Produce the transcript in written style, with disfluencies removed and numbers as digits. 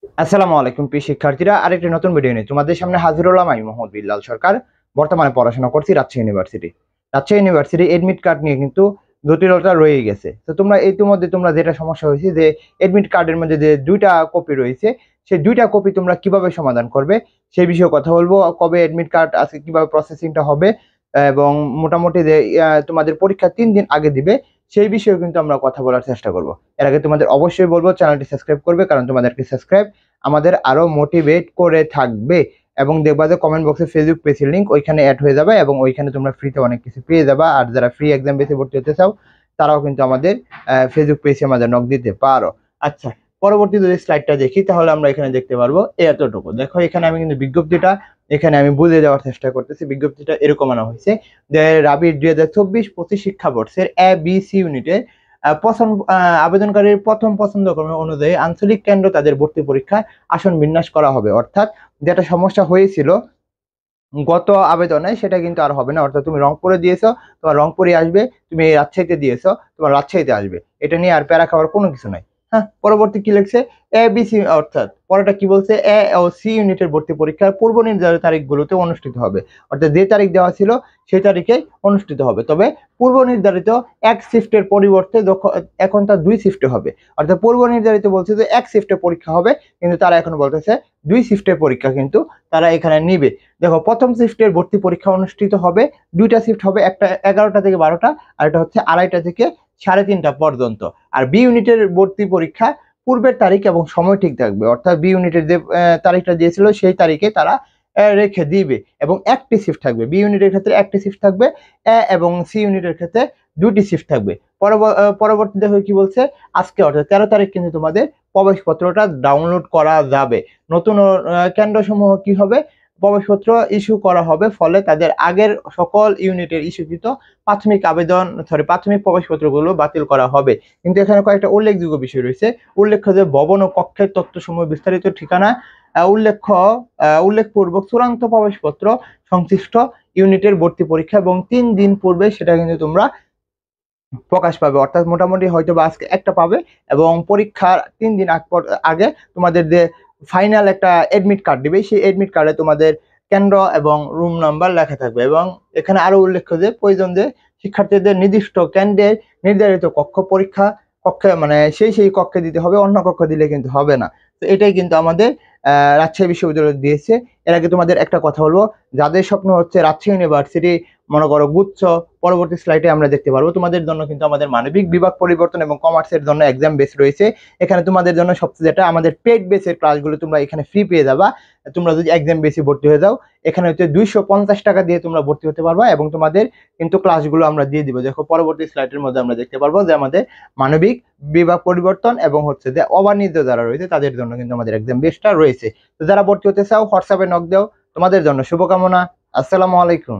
আসসালামু আলাইকুম প্রিয় শিক্ষার্থীরা, আরেকটি নতুন ভিডিও নিয়ে তোমাদের সামনে হাজির হলাম। আমি মোহাম্মদ বিল্লাল সরকার। বর্তমানে পড়াশোনা করছি Rajshahi university. Rajshahi university admit card নিয়ে কিন্তু জটিলতা রয়ে গেছে। তো তোমরা ইতিমধ্যে তোমরা যেটা সমস্যা হয়েছে যে এডমিট কার্ডের মধ্যে যে দুইটা কপি রয়েছে, সেই দুইটা কপি তোমরা কিভাবে সমাধান করবে সেই বিষয়ে কথা বলবো। কবে এডমিট কার্ড আজকে কিভাবে প্রসেসিংটা হবে এবং মোটামুটি যে তোমাদের পরীক্ষা 3 দিন আগে দিবে সেই বিষয়ে কিন্তু আমরা কথা বলার চেষ্টা করব। এর আগে তোমাদের অবশ্যই বলবো চ্যানেলটি সাবস্ক্রাইব করবে, কারণ তোমাদেরকে সাবস্ক্রাইব আমাদের আরো মোটিভেট করে থাকবে। এবং দেখবা যে কমেন্ট বক্সে ফেসবুক পেজের লিংক ওইখানে অ্যাড হয়ে যাবে এবং ওইখানে তোমরা ফ্রিতে অনেক কিছু পেয়ে যাবা। আর যারা ফ্রি এক্সাম বেসে ভর্তি হতে চাও তারাও কিন্তু আমাদের ফেসবুক পেজে আমাদের নক দিতে পারো। আচ্ছা, পরবর্তী যদি স্লাইডটা দেখি তাহলে আমরা এখানে দেখতে পারবো এতটুকু। দেখো এখানে আমি কিন্তু বিজ্ঞপ্তিটা এখানে আমি বুঝে যাওয়ার চেষ্টা করতেছি। বিজ্ঞপ্তিটা এরকম আনা হয়েছে যে রাবির 2024-25 শিক্ষাবর্ষের ABC ইউনিটের আবেদনকারীর প্রথম পছন্দক্রম অনুযায়ী আঞ্চলিক কেন্দ্র তাদের ভর্তি পরীক্ষার আসন বিন্যাস করা হবে। অর্থাৎ যেটা সমস্যা হয়েছিল গত আবেদনে সেটা কিন্তু আর হবে না। অর্থাৎ তুমি রংপুরে দিয়েছো, তোমার রংপুরে আসবে, তুমি রাজশাহীতে দিয়েছো, তোমার রাজশাহীতে আসবে। এটা নিয়ে আর প্যারা খাওয়ার কোনো কিছু নাই। হ্যাঁ, পরবর্তী কি লিখছে এ বি সি, অর্থাৎ পরেরটা কি বলছে, এ ও সি ইউনিটের ভর্তি পরীক্ষার পূর্ব নির্ধারিত তারিখগুলোতে অনুষ্ঠিত হবে। অর্থাৎ যে তারিখ দেওয়া ছিল সেই তারিখে অনুষ্ঠিত হবে, তবে পূর্ব নির্ধারিত এক শিফটের পরিবর্তে এখন তা 2 শিফটে হবে। অর্থাৎ পূর্ব নির্ধারিত বলছে যে এক শিফটে পরীক্ষা হবে, কিন্তু তারা এখন বলতেছে 2 শিফটের পরীক্ষা কিন্তু তারা এখানে নিবে। দেখো, প্রথম শিফটের ভর্তি পরীক্ষা অনুষ্ঠিত হবে, দুইটা শিফট হবে, একটা 11টা থেকে 12টা, আর এটা হচ্ছে 2:30 থেকে 3:30 পর্যন্ত। আর বি ইউনিটের ভর্তি পরীক্ষা পূর্বের তারিখ এবং সময় ঠিক থাকবে। অর্থাৎ বি ইউনিটের যে তারিখটা দিয়েছিল সেই তারিখে তারা রেখে দিবে এবং একটি শিফট থাকবে। বি ইউনিটের ক্ষেত্রে একটি শিফট থাকবে এবং সি ইউনিটের ক্ষেত্রে 2টি শিফট থাকবে। পরবর্তী দেখো কি বলছে, আজকে অর্থাৎ 13 তারিখ কিন্তু তোমাদের প্রবেশপত্রটা ডাউনলোড করা যাবে। নতুন কেন্দ্রসমূহ কি হবে, প্রবেশপত্র ইস্যু করা হবে, ফলে তাদের আগের সকল ইউনিটের ইস্যুকৃত প্রাথমিক প্রবেশপত্রগুলো বাতিল করা হবে। কিন্তু এখানে কয়েকটা উল্লেখযোগ্য বিষয় রয়েছে। উল্লেখ্য যে ভবন ও কক্ষের তথ্যসমূহ বিস্তারিত ঠিকানা উল্লেখপূর্বক চূড়ান্ত প্রবেশপত্র সংশ্লিষ্ট ইউনিটের ভর্তি পরীক্ষা এবং 3 দিন পূর্বে সেটা কিন্তু তোমরা প্রকাশ পাবে। অর্থাৎ মোটামুটি হয়তো বা আজকে একটা পাবে এবং পরীক্ষার 3 দিন আগে তোমাদের যে ফাইনাল একটা এডমিট কার্ড দিবে, সেই এডমিট কার্ডে তোমাদের কেন্দ্র এবং রুম নাম্বার লেখা থাকবে। এবং এখানে আরো উল্লেখ্য যে প্রয়োজন যে শিক্ষার্থীদের নির্দিষ্ট কেন্দ্রের নির্ধারিত কক্ষে মানে সেই কক্ষে দিতে হবে, অন্য কক্ষ দিলে কিন্তু হবে না। তো এটাই কিন্তু আমাদের রাজশাহী বিশ্ববিদ্যালয় দিয়েছে। এর আগে তোমাদের একটা কথা বলবো, যাদের স্বপ্ন হচ্ছে রাজশাহী ইউনিভার্সিটি মনে করো গুচ্ছ, পরবর্তী স্লাইডে আমরা দেখতে পারবো তোমাদের জন্য কিন্তু আমাদের মানবিক বিভাগ পরিবর্তন এবং কমার্সের জন্য এক্সাম বেস রয়েছে। এখানে তোমাদের জন্য সবচেয়ে যেটা আমাদের পেড বেসের ক্লাসগুলো তোমরা এখানে ফ্রি পেয়ে যাবা। তোমরা যদি এক্সাম বেসে ভর্তি হয়ে যাও, এখানে হচ্ছে 250 টাকা দিয়ে তোমরা ভর্তি হতে পারবা এবং তোমাদের কিন্তু ক্লাসগুলো আমরা দিয়ে দিব। দেখো পরবর্তী স্লাইডের মধ্যে আমরা দেখতে পারবো যে আমাদের মানবিক বিভাগ পরিবর্তন এবং হচ্ছে যে অবাণিজ্য যারা রয়েছে তাদের জন্য কিন্তু আমাদের এক্সাম বেসটা রয়েছে। তো যারা ভর্তি হতে চাও হোয়াটসঅ্যাপে নক দাও। তোমাদের জন্য শুভকামনা। আসসালামু আলাইকুম।